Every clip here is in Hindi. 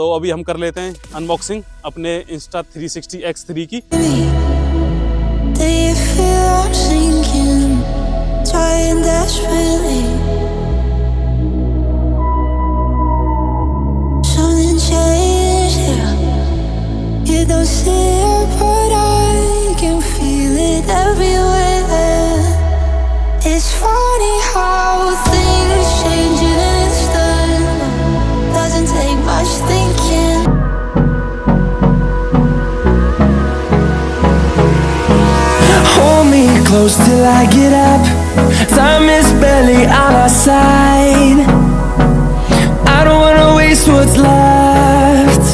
तो अभी हम कर लेते हैं अनबॉक्सिंग अपने Insta360 X3 की। Do you feel I'm sinking, trying desperately? Something changed here. You don't see it, but I can feel it everywhere. It's funny how things change in an instant. Doesn't take much thinking. Hold me close till I get up. Time is barely on our side. I don't wanna waste what's left.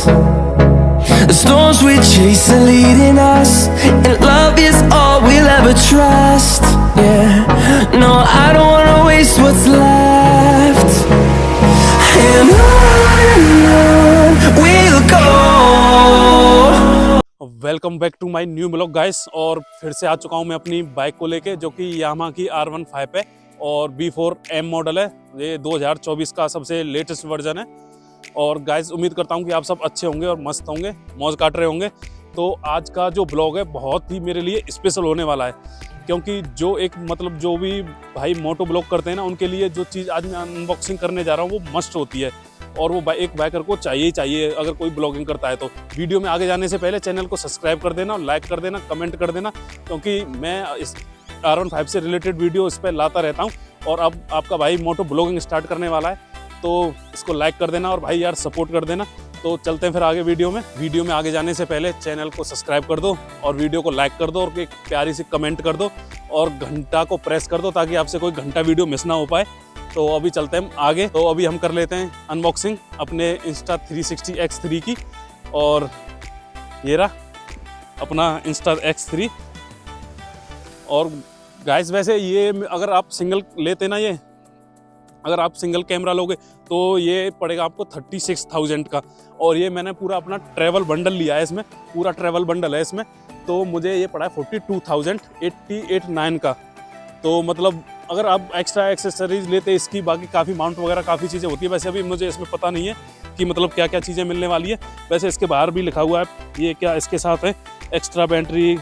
The storms we chase are leading us, and love is all we'll ever trust. Yeah, no, I don't wanna waste what's left. And on we'll go. Welcome back to my new blog guys. और फिर से आ चुका हूं मैं अपनी बाइक को लेके, जो कि यामाहा की R15 है और B4M मॉडल है। ये 2024 का सबसे लेटेस्ट वर्जन है। और गाइस उम्मीद करता हूं कि आप सब अच्छे होंगे और मस्त होंगे, मौज काट रहे होंगे। तो आज का जो ब्लॉग है बहुत ही मेरे लिए स्पेशल होने वाला है, क्योंकि जो जो भी भाई मोटो ब्लॉग करते हैं ना, उनके लिए जो चीज़ आज मैं अनबॉक्सिंग करने जा रहा हूँ वो मस्ट होती है। और वो एक बाइकर को चाहिए ही चाहिए अगर कोई ब्लॉगिंग करता है। तो वीडियो में आगे जाने से पहले चैनल को सब्सक्राइब कर देना, लाइक कर देना, कमेंट कर देना, क्योंकि मैं इस R15 से रिलेटेड वीडियो इस पर लाता रहता हूँ। और अब आपका भाई मोटो ब्लॉगिंग स्टार्ट करने वाला है, तो इसको लाइक कर देना और भाई यार सपोर्ट कर देना। तो चलते हैं फिर आगे वीडियो में आगे जाने से पहले चैनल को सब्सक्राइब कर दो और वीडियो को लाइक कर दो और एक प्यारी सी कमेंट कर दो और घंटा को प्रेस कर दो, ताकि आपसे कोई घंटा वीडियो मिस ना हो पाए। तो अभी चलते हैं आगे। तो अभी हम कर लेते हैं अनबॉक्सिंग अपने Insta360 X3 की। और ये रहा अपना Insta X3। और गाइस वैसे ये अगर आप सिंगल लेते ना, ये अगर आप सिंगल कैमरा लोगे तो ये पड़ेगा आपको 36,000 का। और ये मैंने पूरा अपना ट्रैवल बंडल लिया है, इसमें पूरा ट्रैवल बंडल है इसमें, तो मुझे ये पड़ा है 42,089 का। तो मतलब अगर आप एक्स्ट्रा एक्सेसरीज लेते इसकी, बाकी काफ़ी माउंट वगैरह काफ़ी चीज़ें होती है। वैसे अभी मुझे इसमें पता नहीं है कि मतलब क्या क्या चीज़ें मिलने वाली है। वैसे इसके बाहर भी लिखा हुआ है ये क्या इसके साथ है, extra battery,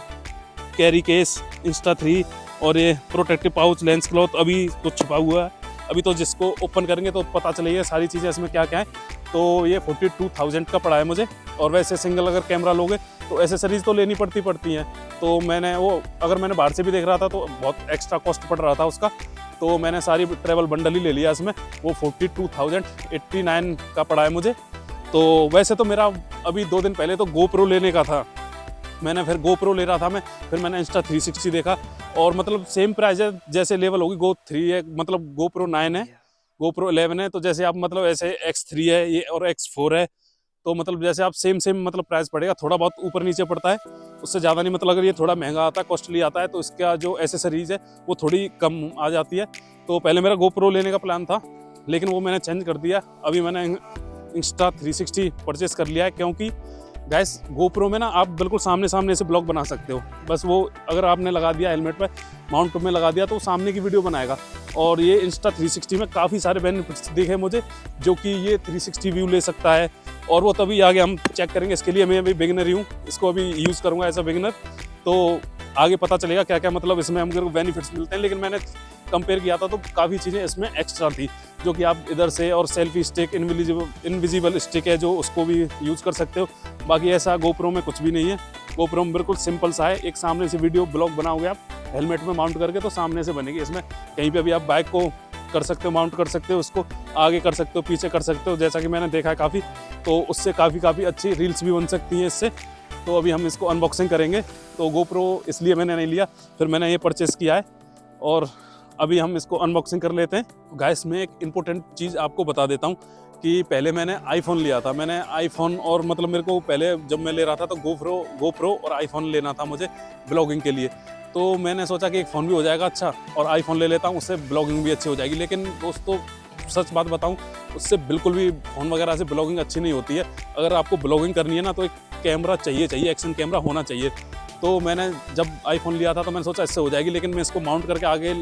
carry case, Insta3 और ये प्रोटेक्टिव पाउच, लेंस क्लॉथ अभी कुछ छुपा हुआ है। अभी तो जिसको ओपन करेंगे तो पता चलेगा सारी चीज़ें इसमें क्या क्या है। तो ये 42,000 का पड़ा है मुझे। और वैसे सिंगल अगर कैमरा लोगे तो एसेसरीज तो लेनी पड़ती हैं। तो मैंने अगर मैंने बाहर से भी देख रहा था तो बहुत एक्स्ट्रा कॉस्ट पड़ रहा था उसका, तो मैंने सारी ट्रैवल बंडल ही ले लिया इसमें। वो 42,089 का पड़ा है मुझे। तो वैसे तो मेरा अभी 2 दिन पहले तो GoPro लेने का था, मैंने फिर GoPro ले रहा था मैं, फिर मैंने Insta360 देखा और मतलब सेम प्राइस है जैसे लेवल होगी। Go3 है, मतलब GoPro 9 है, GoPro 11 है, तो जैसे आप मतलब ऐसे X3 है ये और X4 है, तो मतलब जैसे आप सेम मतलब प्राइस पड़ेगा। थोड़ा बहुत ऊपर नीचे पड़ता है, उससे ज़्यादा नहीं। मतलब अगर ये थोड़ा महंगा आता है, कॉस्टली आता है, तो इसका जो एसेसरीज है वो थोड़ी कम आ जाती है। तो पहले मेरा GoPro लेने का प्लान था, लेकिन वो मैंने चेंज कर दिया। अभी मैंने Insta360 परचेस कर लिया है, क्योंकि गाइस GoPro में ना आप बिल्कुल सामने से ब्लॉग बना सकते हो। बस वो अगर आपने लगा दिया हेलमेट पे, माउंट में लगा दिया, तो सामने की वीडियो बनाएगा। और ये Insta360 में काफ़ी सारे बेनिफिट्स दिखे मुझे, जो कि ये 360 व्यू ले सकता है। और वो तभी आगे हम चेक करेंगे, इसके लिए मैं अभी बिगिनर ही हूँ, इसको अभी यूज़ करूँगा एज अ बिगिनर। तो आगे पता चलेगा क्या क्या मतलब इसमें हमको बेनिफिट्स मिलते हैं। लेकिन मैंने कंपेयर किया था तो काफ़ी चीज़ें इसमें एक्स्ट्रा थी, जो कि आप इधर से, और सेल्फी स्टिक, इनविजिबल स्टिक है जो उसको भी यूज़ कर सकते हो। बाकी ऐसा GoPro में कुछ भी नहीं है। GoPro में बिल्कुल सिंपल सा है, एक सामने से वीडियो ब्लॉग बनाओगे आप हेलमेट में माउंट करके तो सामने से बनेगी। इसमें कहीं पे भी आप बाइक को कर सकते हो, माउंट कर सकते हो, उसको आगे कर सकते हो, पीछे कर सकते हो, जैसा कि मैंने देखा है काफ़ी। तो उससे काफ़ी अच्छी रील्स भी बन सकती हैं इससे। तो अभी हम इसको अनबॉक्सिंग करेंगे। तो GoPro इसलिए मैंने नहीं लिया, फिर मैंने ये परचेस किया है और अभी हम इसको अनबॉक्सिंग कर लेते हैं। गाइस मैं एक इम्पोर्टेंट चीज़ आपको बता देता हूँ कि पहले मैंने आईफोन लिया था। मैंने आईफोन, और मतलब मेरे को पहले जब मैं ले रहा था तो GoPro और आईफोन लेना था मुझे ब्लॉगिंग के लिए। तो मैंने सोचा कि एक फ़ोन भी हो जाएगा अच्छा, और आईफोन ले लेता हूँ, उससे ब्लॉगिंग भी अच्छी हो जाएगी। लेकिन दोस्तों सच बात बताऊँ, उससे बिल्कुल भी फ़ोन वगैरह से ब्लॉगिंग अच्छी नहीं होती है। अगर आपको ब्लॉगिंग करनी है ना, तो एक कैमरा चाहिए, एक्शन कैमरा होना चाहिए। तो मैंने जब आईफोन लिया था तो मैंने सोचा इससे हो जाएगी, लेकिन मैं इसको माउंट करके आगे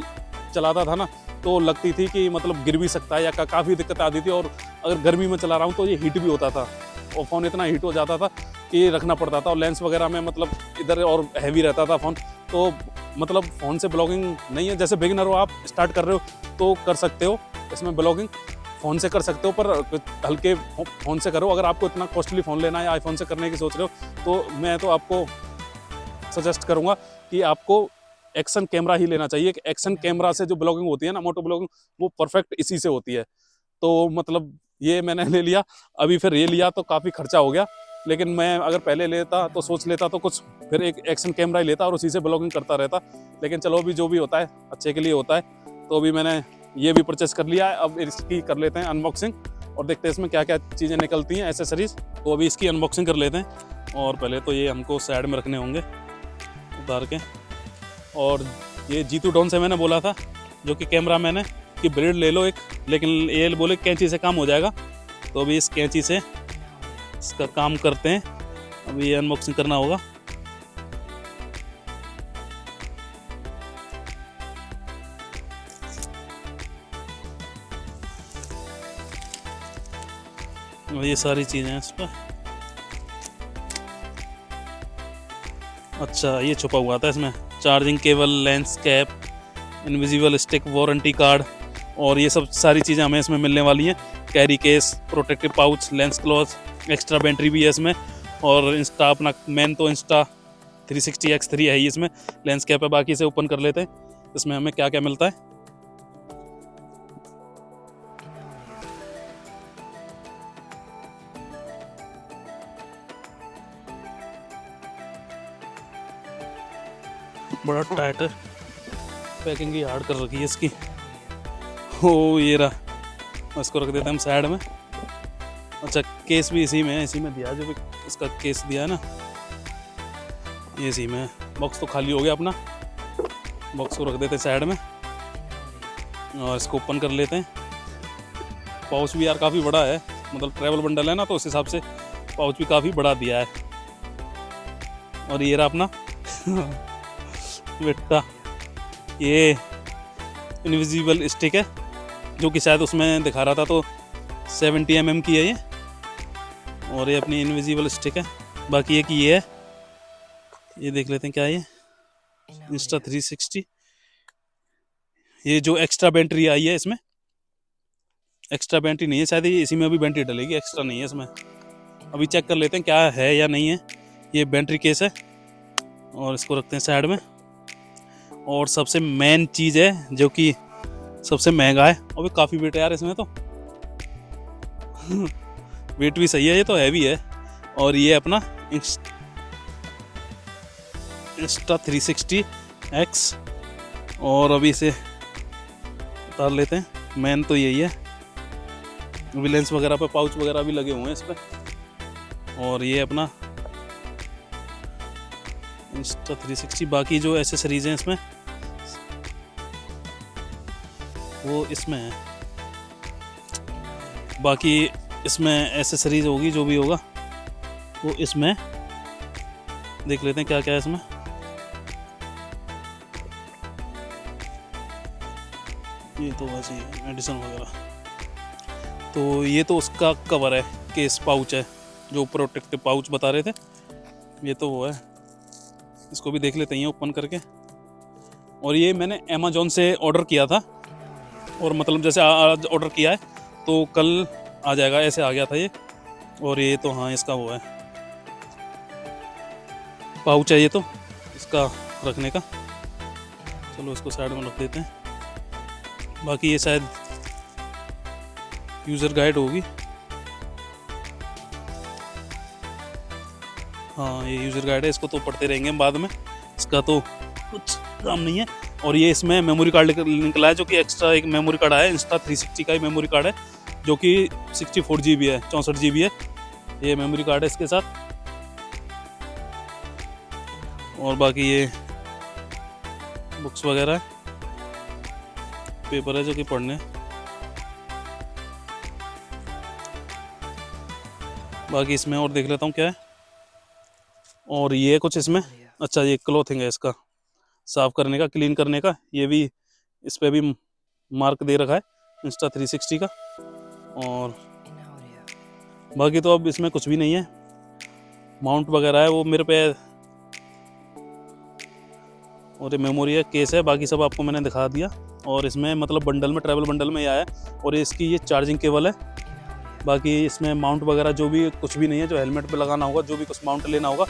चलाता था ना, तो लगती थी कि मतलब गिर भी सकता है या काफ़ी दिक्कत आती थी। और अगर गर्मी में चला रहा हूँ तो ये हीट भी होता था। और फ़ोन इतना हीट हो जाता था कि रखना पड़ता था, और लेंस वगैरह में मतलब इधर और हैवी रहता था फ़ोन। तो मतलब फ़ोन से ब्लॉगिंग नहीं है, जैसे बिगिनर हो आप, स्टार्ट कर रहे हो तो कर सकते हो इसमें ब्लॉगिंग, फ़ोन से कर सकते हो, पर हल्के फ़ोन से करो। अगर आपको इतना कॉस्टली फ़ोन लेना है, आईफोन से करने की सोच रहे हो, तो मैं तो आपको सजेस्ट करूँगा कि आपको एक्शन कैमरा ही लेना चाहिए। एक्शन कैमरा से जो ब्लॉगिंग होती है ना, मोटो ब्लॉगिंग, वो परफेक्ट इसी से होती है। तो मतलब ये मैंने ले लिया, अभी फिर ये लिया तो काफ़ी खर्चा हो गया, लेकिन मैं अगर पहले लेता तो सोच लेता तो कुछ फिर एक एक्शन कैमरा ही लेता और उसी से ब्लॉगिंग करता रहता। लेकिन चलो अभी जो भी होता है अच्छे के लिए होता है, तो अभी मैंने ये भी परचेस कर लिया है। अब इसकी कर लेते हैं अनबॉक्सिंग और देखते हैं इसमें क्या क्या चीज़ें निकलती हैं, एसेसरीज। तो अभी इसकी अनबॉक्सिंग कर लेते हैं, और पहले तो ये हमको साइड में रखने होंगे उतार के। और ये जीतू डॉन से मैंने बोला था, जो कि कैमरा मैन है, कि ब्लेड ले लो एक, लेकिन ये बोले कैंची से काम हो जाएगा। तो अभी इस कैंची से इसका काम करते हैं। अभी ये अनबॉक्सिंग करना होगा। और ये सारी चीज़ें हैं इस पर। अच्छा, ये छुपा हुआ था इसमें, charging cable, lens cap, invisible stick, warranty card, और ये सब सारी चीज़ें हमें इसमें मिलने वाली हैं। Carry case, protective pouch, lens cloth, extra battery भी है इसमें, और इंस्टा अपना मेन तो इंस्टा 360X3 है ही इसमें। लेंस कैप है, बाकी से ओपन कर लेते हैं इसमें हमें क्या क्या मिलता है। बड़ा टाइट है, पैकिंग ही हार्ड कर रखी है इसकी। ओ ये रहा, इसको रख देते हैं हम साइड में। अच्छा, केस भी इसी में है, इसी में दिया, जो भी इसका केस दिया है ना, ये इसी में है। बॉक्स तो खाली हो गया अपना, बॉक्स को रख देते हैं साइड में और इसको ओपन कर लेते हैं। पाउच भी यार काफ़ी बड़ा है, मतलब ट्रैवल बंडल है ना, तो उस हिसाब से पाउच भी काफ़ी बड़ा दिया है। और ये रहा अपना बेटा, ये इनविजिबल स्टिक है, जो कि शायद उसमें दिखा रहा था, तो 70 mm की है ये। और ये अपनी इनविजिबल स्टिक है। बाकी एक ये है, ये देख लेते हैं क्या है ये, इंस्टा 360। ये जो एक्स्ट्रा बैटरी आई है इसमें, एक्स्ट्रा बैटरी नहीं है शायद, ये इसी में अभी बैटरी डलेगी, एक्स्ट्रा नहीं है इसमें। अभी चेक कर लेते हैं क्या है या नहीं है। ये बैटरी केस है, और इसको रखते हैं साइड में। और सबसे मेन चीज़ है, जो कि सबसे महंगा है, और भी काफ़ी वेट है यार इसमें तो वेट भी सही है, ये तो हैवी है। और ये अपना इंस्टा 360X, और अभी इसे उतार लेते हैं। मेन तो यही है, अभी लेंस वगैरह पे पाउच वगैरह भी लगे हुए हैं इस पर। और ये अपना इंस्टा 360। बाकी जो एसेसरीज हैं इसमें, वो इसमें है। बाकी इसमें एसेसरीज होगी, जो भी होगा वो इसमें। देख लेते हैं क्या क्या है इसमें। ये तो वैसे ही मेडिसिन वगैरह। तो ये तो उसका कवर है, केस पाउच है, जो प्रोटेक्टिव पाउच बता रहे थे, ये तो वो है। इसको भी देख लेते हैं ओपन करके। और ये मैंने अमेज़ॉन से ऑर्डर किया था, और मतलब जैसे आज ऑर्डर किया है तो कल आ जाएगा, ऐसे आ गया था ये। और ये तो हाँ, इसका वो है, पाउच है ये तो इसका रखने का। चलो इसको साइड में रख देते हैं। बाकी ये शायद यूज़र गाइड होगी, हाँ ये यूज़र गाइड है, इसको तो पढ़ते रहेंगे बाद में, इसका तो कुछ काम नहीं है। और ये इसमें मेमोरी कार्ड निकला है, जो कि एक्स्ट्रा एक मेमोरी कार्ड आया है, इंस्टा 360 का ही मेमोरी कार्ड है, जो कि 64 GB है, 64 GB है ये मेमोरी कार्ड है इसके साथ। और बाकी ये बुक्स वगैरह है, पेपर है जो कि पढ़ने। बाकी इसमें और देख लेता हूँ क्या है। और ये कुछ इसमें, अच्छा ये क्लोथिंग है, इसका साफ करने का, क्लीन करने का। ये भी इस पे भी मार्क दे रखा है इंस्टा 360 का। और बाकी तो अब इसमें कुछ भी नहीं है, माउंट वगैरह है वो मेरे पे, और ये मेमोरी है, केस है, बाकी सब आपको मैंने दिखा दिया। और इसमें मतलब बंडल में, ट्रैवल बंडल में ये आया है। और इसकी ये चार्जिंग केबल है। बाकी इसमें माउंट वगैरह जो भी कुछ भी नहीं है। जो हेलमेट पे लगाना होगा, जो भी कुछ माउंट लेना होगा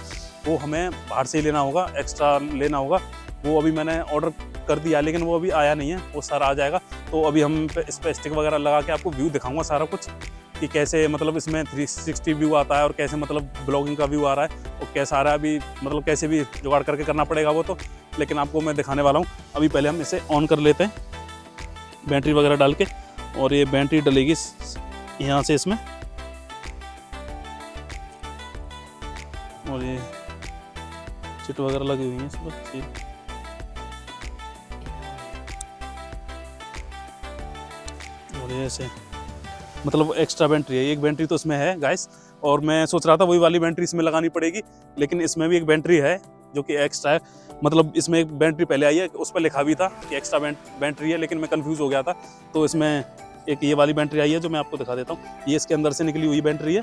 वो हमें बाहर से ही लेना होगा, एक्स्ट्रा लेना होगा। वो अभी मैंने ऑर्डर कर दिया, लेकिन वो अभी आया नहीं है, वो सारा आ जाएगा। तो अभी हम इस पर स्टिक वगैरह लगा के आपको व्यू दिखाऊंगा सारा कुछ, कि कैसे मतलब इसमें 360 व्यू आता है और कैसे मतलब ब्लॉगिंग का व्यू आ रहा है और कैसा आ रहा है। अभी मतलब कैसे भी जुगाड़ करके करना पड़ेगा वो तो, लेकिन आपको मैं दिखाने वाला हूँ। अभी पहले हम इसे ऑन कर लेते हैं बैटरी वगैरह डाल के। और ये बैटरी डलेगी यहाँ से इसमें, और ये चिट वगैरह लगी हुई है इस पर। और ये ऐसे मतलब एक्स्ट्रा बैटरी है, एक बैटरी तो इसमें है गाइस। और मैं सोच रहा था वही वाली बैटरी इसमें लगानी पड़ेगी, लेकिन इसमें भी एक बैटरी है जो कि एक्स्ट्रा है। मतलब इसमें एक बैटरी पहले आई है, उस पर लिखा भी था कि एक्स्ट्रा बैटरी है, लेकिन मैं कंफ्यूज हो गया था। तो इसमें एक ये वाली बैटरी आई है जो मैं आपको दिखा देता हूँ। ये इसके अंदर से निकली हुई बैटरी है।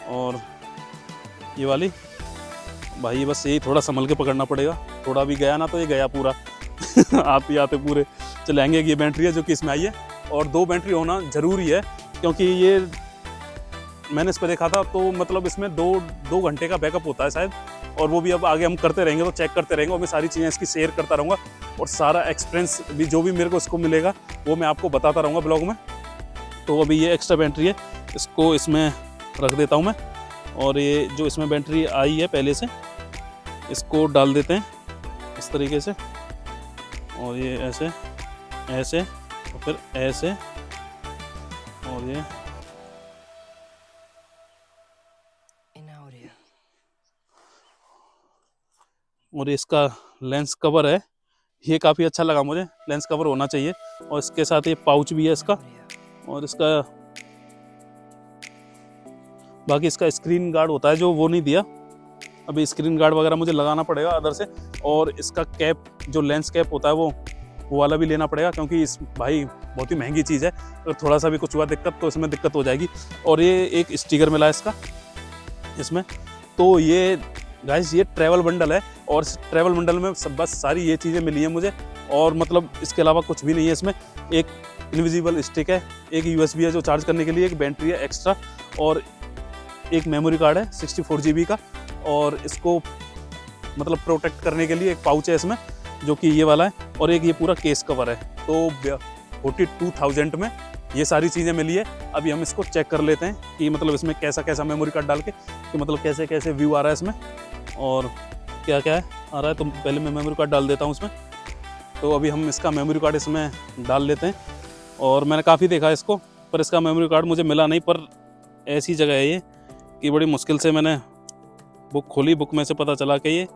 और ये वाली भाई बस यही थोड़ा संभल के पकड़ना पड़ेगा, थोड़ा भी गया ना तो ये गया पूरा आते आते पूरे चलाएंगे। ये बैटरी है जो कि इसमें आई है। और 2 बैटरी होना ज़रूरी है, क्योंकि ये मैंने इस पर देखा था तो मतलब इसमें 2 घंटे का बैकअप होता है शायद। और वो भी अब आगे हम करते रहेंगे तो चेक करते रहेंगे, और मैं सारी चीज़ें इसकी शेयर करता रहूँगा। और सारा एक्सपीरियंस भी जो भी मेरे को इसको मिलेगा वो मैं आपको बताता रहूँगा ब्लॉग में। तो अभी ये एक्स्ट्रा बैटरी है, इसको इसमें रख देता हूँ मैं। और ये जो इसमें बैटरी आई है पहले से, इसको डाल देते हैं इस तरीके से। और ये ऐसे ऐसे और फिर ऐसे, और ये और इसका लेंस कवर है, ये काफ़ी अच्छा लगा मुझे, लेंस कवर होना चाहिए। और इसके साथ ये पाउच भी है इसका। और इसका बाकी इसका स्क्रीन गार्ड होता है जो वो नहीं दिया, अभी स्क्रीन गार्ड वगैरह मुझे लगाना पड़ेगा अदर से। और इसका कैप जो लेंस कैप होता है वो वाला भी लेना पड़ेगा, क्योंकि इस भाई बहुत ही महंगी चीज़ है, अगर थोड़ा सा भी कुछ हुआ दिक्कत तो इसमें दिक्कत हो जाएगी। और ये एक स्टिकर मिला है इसका इसमें। तो ये गाइस ये ट्रैवल बंडल है, और ट्रैवल बंडल में सब बस सारी ये चीज़ें मिली हैं मुझे। और मतलब इसके अलावा कुछ भी नहीं है इसमें। एक इनविजिबल स्टिक है, एक USB है जो चार्ज करने के लिए, एक बैटरी है एक्स्ट्रा, और एक मेमोरी कार्ड है 64 GB का। और इसको मतलब प्रोटेक्ट करने के लिए एक पाउच है इसमें जो कि ये वाला है, और एक ये पूरा केस कवर है। तो 42,000 में ये सारी चीज़ें मिली है। अभी हम इसको चेक कर लेते हैं कि मतलब इसमें कैसा कैसा मेमोरी कार्ड डाल के कि मतलब कैसे कैसे व्यू आ रहा है इसमें और क्या क्या है आ रहा है। तो पहले मैं मेमोरी कार्ड डाल देता हूँ इसमें। तो अभी हम इसका मेमोरी कार्ड इसमें डाल लेते हैं। और मैंने काफ़ी देखा इसको, पर इसका मेमोरी कार्ड मुझे मिला नहीं। पर ऐसी जगह है ये कि बड़ी मुश्किल से मैंने बुक खोली, बुक में से पता चला कि ये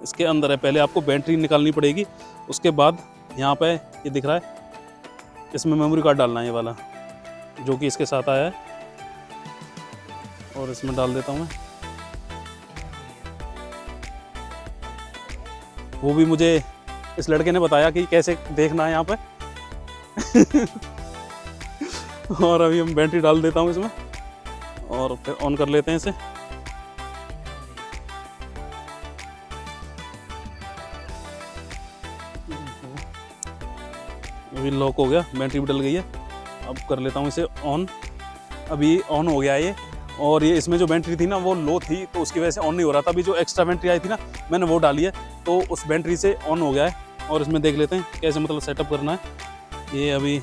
इसके अंदर है। पहले आपको बैटरी निकालनी पड़ेगी, उसके बाद यहाँ पे ये दिख रहा है इसमें मेमोरी कार्ड डालना है, ये वाला जो कि इसके साथ आया है। और इसमें डाल देता हूँ मैं। वो भी मुझे इस लड़के ने बताया कि कैसे देखना है यहाँ पे और अभी हम बैटरी डाल देता हूँ इसमें और फिर ऑन कर लेते हैं इसे। अभी लॉक हो गया, बैटरी भी डल गई है। अब कर लेता हूँ इसे ऑन। अभी ऑन हो गया ये। और ये इसमें जो बैटरी थी ना वो लो थी, तो उसकी वजह से ऑन नहीं हो रहा था। अभी जो एक्स्ट्रा बैटरी आई थी ना मैंने वो डाली है, तो उस बैटरी से ऑन हो गया है। और इसमें देख लेते हैं कैसे मतलब सेटअप करना है। ये अभी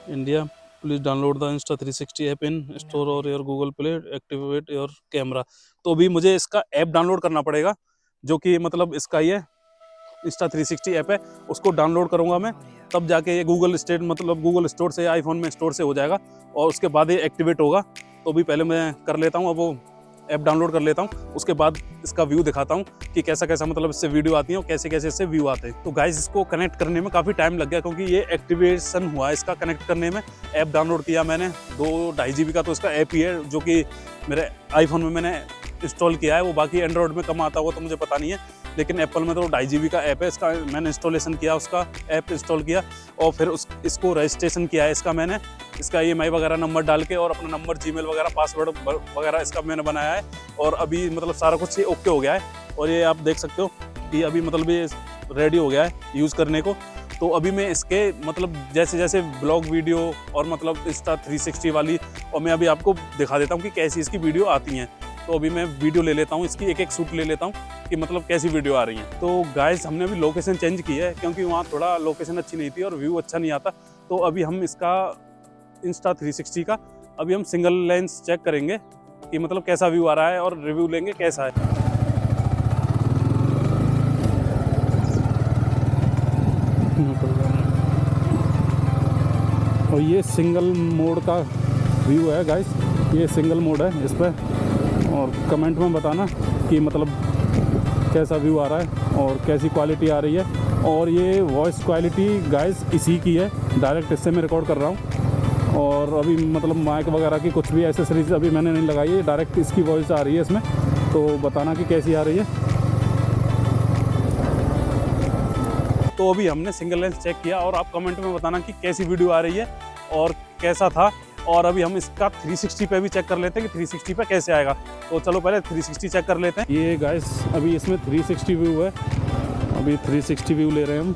India, please download the Insta 360 app in store or your Google Play, activate your camera. तो अभी मुझे इसका ऐप डाउनलोड करना पड़ेगा, जो कि मतलब इसका ये इंस्टा 360 ऐप है, उसको डाउनलोड करूँगा मैं, तब जाके ये गूगल स्टोर से, आईफोन में स्टोर से हो जाएगा और उसके बाद ये एक्टिवेट होगा। तो अभी पहले मैं कर लेता हूँ, अब वो ऐप डाउनलोड कर लेता हूँ, उसके बाद इसका व्यू दिखाता हूँ कि कैसा कैसा मतलब इससे वीडियो आती है और कैसे कैसे इससे व्यू आते हैं। तो गाइस इसको कनेक्ट करने में काफ़ी टाइम लग गया, क्योंकि ये एक्टिवेशन हुआ है इसका कनेक्ट करने में। ऐप डाउनलोड किया मैंने, 2-2.5 GB का तो इसका ऐप ही है, जो कि मेरे आईफोन में मैंने इंस्टॉल किया है। वो बाकी एंड्रॉयड में कम आता हुआ तो मुझे पता नहीं है, लेकिन एप्पल में तो 2.5 GB का ऐप है इसका। मैंने इंस्टॉलेशन किया, उसका ऐप इंस्टॉल किया और फिर इसको रजिस्ट्रेशन किया है इसका मैंने। इसका EMI वगैरह नंबर डाल के और अपना नंबर, जीमेल वगैरह, पासवर्ड वगैरह इसका मैंने बनाया है। और अभी मतलब सारा कुछ ये ओके हो गया है। और ये आप देख सकते हो कि अभी मतलब ये रेडी हो गया है यूज़ करने को। तो अभी मैं इसके मतलब जैसे जैसे ब्लॉग वीडियो और मतलब इंस्टा 360 वाली, और मैं अभी आपको दिखा देता हूँ कि कैसी इसकी वीडियो आती हैं। तो अभी मैं वीडियो ले लेता हूँ इसकी, एक एक शूट ले लेता हूँ कि मतलब कैसी वीडियो आ रही है। तो गाइस हमने अभी लोकेशन चेंज की है क्योंकि वहाँ थोड़ा लोकेशन अच्छी नहीं थी और व्यू अच्छा नहीं आता। तो अभी हम इसका इंस्टा 360 का अभी हम सिंगल लेंस चेक करेंगे कि मतलब कैसा व्यू आ रहा है और रिव्यू लेंगे कैसा है। और ये सिंगल मोड का व्यू है गाइस, ये सिंगल मोड है इस पर। और कमेंट में बताना कि मतलब कैसा व्यू आ रहा है और कैसी क्वालिटी आ रही है। और ये वॉइस क्वालिटी गाइस इसी की है, डायरेक्ट इससे मैं रिकॉर्ड कर रहा हूँ। और अभी मतलब माइक वगैरह की कुछ भी एसेसरीज अभी मैंने नहीं लगाई है, डायरेक्ट इसकी वॉइस आ रही है इसमें। तो बताना कि कैसी आ रही है। तो अभी हमने सिंगल लेंस चेक किया और आप कमेंट में बताना कि कैसी वीडियो आ रही है और कैसा था। और अभी हम इसका 360 पे भी चेक कर लेते हैं कि 360 पे कैसे आएगा। तो चलो पहले 360 चेक कर लेते हैं। ये गाइस अभी इसमें 360 व्यू है, अभी 360 व्यू ले रहे हैं हम।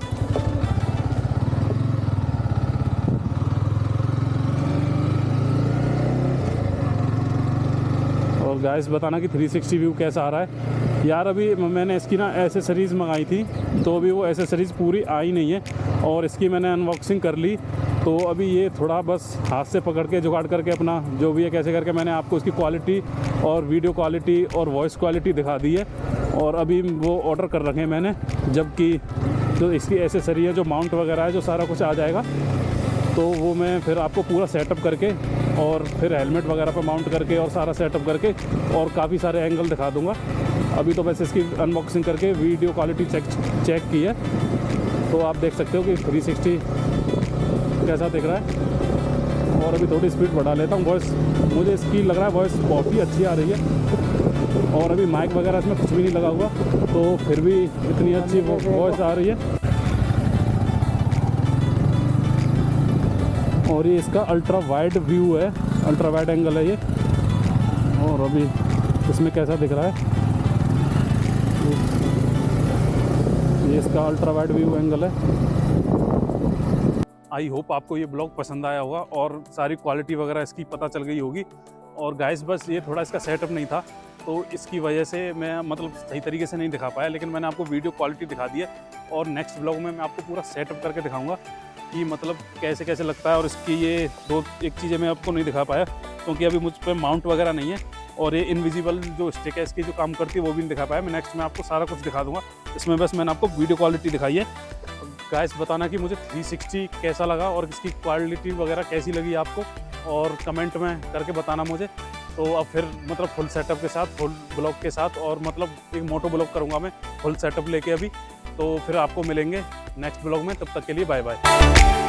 और गाइस बताना कि 360 व्यू कैसा आ रहा है। यार अभी मैंने इसकी ना एसेसरीज़ मंगाई थी, तो अभी वो एसेसरीज़ पूरी आई नहीं है और इसकी मैंने अनबॉक्सिंग कर ली। तो अभी ये थोड़ा बस हाथ से पकड़ के जुगाड़ करके अपना जो भी है कैसे करके मैंने आपको इसकी क्वालिटी और वीडियो क्वालिटी और वॉइस क्वालिटी दिखा दी है। और अभी वो ऑर्डर कर रखे हैं मैंने, जबकि जो इसकी एसेसरी है, जो माउंट वगैरह है, जो सारा कुछ आ जाएगा तो वो मैं फिर आपको पूरा सेटअप करके और फिर हेलमेट वगैरह पर माउंट करके और सारा सेटअप करके और काफ़ी सारे एंगल दिखा दूंगा। अभी तो वैसे इसकी अनबॉक्सिंग करके वीडियो क्वालिटी चेक की है, तो आप देख सकते हो कि 360 कैसा दिख रहा है। और अभी थोड़ी स्पीड बढ़ा लेता हूँ। वॉइस मुझे इसकी लग रहा है वॉइस बहुत ही अच्छी आ रही है। और अभी माइक वगैरह इसमें कुछ भी नहीं लगा हुआ, तो फिर भी इतनी अच्छी वॉइस आ रही है। और ये इसका अल्ट्रा वाइड व्यू है, अल्ट्रा वाइड एंगल है ये। और अभी इसमें कैसा दिख रहा है, ये इसका अल्ट्रा वाइड व्यू एंगल है। आई होप आपको ये ब्लॉग पसंद आया होगा और सारी क्वालिटी वगैरह इसकी पता चल गई होगी। और गाइस बस ये थोड़ा इसका सेटअप नहीं था, तो इसकी वजह से मैं मतलब सही तरीके से नहीं दिखा पाया, लेकिन मैंने आपको वीडियो क्वालिटी दिखा दी है। और नेक्स्ट ब्लॉग में मैं आपको पूरा सेटअप करके दिखाऊंगा कि मतलब कैसे कैसे लगता है। और इसकी ये एक चीज़ें मैं आपको नहीं दिखा पाया क्योंकि अभी मुझ पर माउंट वगैरह नहीं है। और ये इनविजिबल जो स्टिक है इसकी जो काम करती है वो भी नहीं दिखा पाया। मैं नेक्स्ट में आपको सारा कुछ दिखा दूंगा। इसमें बस मैंने आपको वीडियो क्वालिटी दिखाई है। गाइस बताना कि मुझे 360 कैसा लगा और इसकी क्वालिटी वगैरह कैसी लगी आपको, और कमेंट में करके बताना मुझे। तो अब फिर मतलब फुल सेटअप के साथ, फुल ब्लॉग के साथ, और मतलब एक मोटो ब्लॉग करूँगा मैं फुल सेटअप लेके अभी। तो फिर आपको मिलेंगे नेक्स्ट ब्लॉग में, तब तक के लिए बाय बाय।